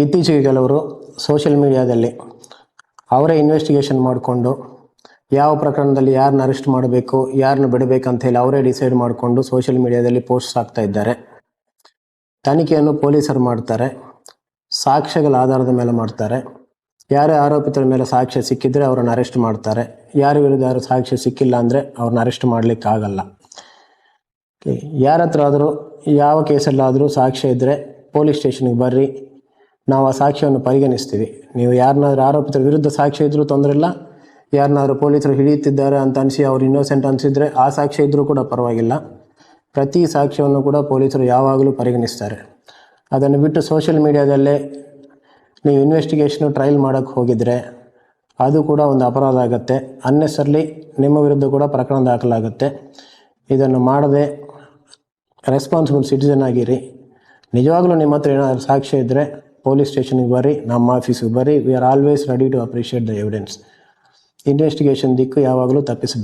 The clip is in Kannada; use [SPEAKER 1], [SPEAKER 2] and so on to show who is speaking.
[SPEAKER 1] ಇತ್ತೀಚೆಗೆ ಕೆಲವರು ಸೋಷಿಯಲ್ ಮೀಡಿಯಾದಲ್ಲಿ ಅವರೇ ಇನ್ವೆಸ್ಟಿಗೇಷನ್ ಮಾಡಿಕೊಂಡು ಯಾವ ಪ್ರಕರಣದಲ್ಲಿ ಯಾರನ್ನ ಅರೆಸ್ಟ್ ಮಾಡಬೇಕು, ಯಾರನ್ನ ಬಿಡಬೇಕಂತ ಹೇಳಿ ಅವರೇ ಡಿಸೈಡ್ ಮಾಡಿಕೊಂಡು ಸೋಷಿಯಲ್ ಮೀಡಿಯಾದಲ್ಲಿ ಪೋಸ್ಟ್ ಹಾಕ್ತಾ ಇದ್ದಾರೆ. ತನಿಖೆಯನ್ನು ಪೊಲೀಸರು ಮಾಡ್ತಾರೆ, ಸಾಕ್ಷ್ಯಗಳ ಆಧಾರದ ಮೇಲೆ ಮಾಡ್ತಾರೆ. ಯಾರೇ ಆರೋಪಿತರ ಮೇಲೆ ಸಾಕ್ಷ್ಯ ಸಿಕ್ಕಿದ್ರೆ ಅವ್ರನ್ನ ಅರೆಸ್ಟ್ ಮಾಡ್ತಾರೆ. ಯಾರ ವಿರುದ್ಧ ಯಾರು ಸಾಕ್ಷ್ಯ ಸಿಕ್ಕಿಲ್ಲ ಅಂದರೆ ಅವ್ರನ್ನ ಅರೆಸ್ಟ್ ಮಾಡಲಿಕ್ಕಾಗಲ್ಲ. ಯಾರ ಹತ್ರ ಆದರೂ ಯಾವ ಕೇಸಲ್ಲಾದರೂ ಸಾಕ್ಷ್ಯ ಇದ್ದರೆ ಪೊಲೀಸ್ ಸ್ಟೇಷನ್ಗೆ ಬರ್ರಿ, ನಾವು ಆ ಸಾಕ್ಷ್ಯವನ್ನು ಪರಿಗಣಿಸ್ತೀವಿ. ನೀವು ಯಾರನ್ನಾದ್ರೂ ಆರೋಪಿತರ ವಿರುದ್ಧ ಸಾಕ್ಷ್ಯ ಇದ್ದರೂ ತೊಂದರೆ ಇಲ್ಲ, ಯಾರನ್ನಾದ್ರೂ ಪೊಲೀಸರು ಹಿಡಿಯುತ್ತಿದ್ದಾರೆ ಅಂತ ಅನಿಸಿ ಅವ್ರು ಇನ್ನೋಸೆಂಟ್ ಅನಿಸಿದರೆ ಆ ಸಾಕ್ಷ್ಯ ಇದ್ದರೂ ಕೂಡ ಪರವಾಗಿಲ್ಲ. ಪ್ರತಿ ಸಾಕ್ಷ್ಯವನ್ನು ಕೂಡ ಪೊಲೀಸರು ಯಾವಾಗಲೂ ಪರಿಗಣಿಸ್ತಾರೆ. ಅದನ್ನು ಬಿಟ್ಟು ಸೋಷಿಯಲ್ ಮೀಡಿಯಾದಲ್ಲೇ ನೀವು ಇನ್ವೆಸ್ಟಿಗೇಷನು ಟ್ರಯಲ್ ಮಾಡೋಕ್ಕೆ ಹೋಗಿದರೆ ಅದು ಕೂಡ ಒಂದು ಅಪರಾಧ ಆಗುತ್ತೆ. ಅನ್ನೆಸರ್ಲಿ ನಿಮ್ಮ ವಿರುದ್ಧ ಕೂಡ ಪ್ರಕರಣ ದಾಖಲಾಗುತ್ತೆ. ಇದನ್ನು ಮಾಡದೆ ರೆಸ್ಪಾನ್ಸಿಬಲ್ ಸಿಟಿಸನ್ ಆಗಿರಿ. ನಿಜವಾಗ್ಲೂ ನಿಮ್ಮ ಹತ್ರ ಏನಾದರೂ ಸಾಕ್ಷ್ಯ ಇದ್ದರೆ ಪೊಲೀಸ್ ಸ್ಟೇಷನ್ಗೆ ಬರ್ರಿ, ನಮ್ಮ ಆಫೀಸಿಗೆ ಬರ್ರಿ. We are always ready to appreciate the evidence. Investigation ದಿಕ್ಕು ಯಾವಾಗಲೂ ತಪ್ಪಿಸಬೇಡಿ.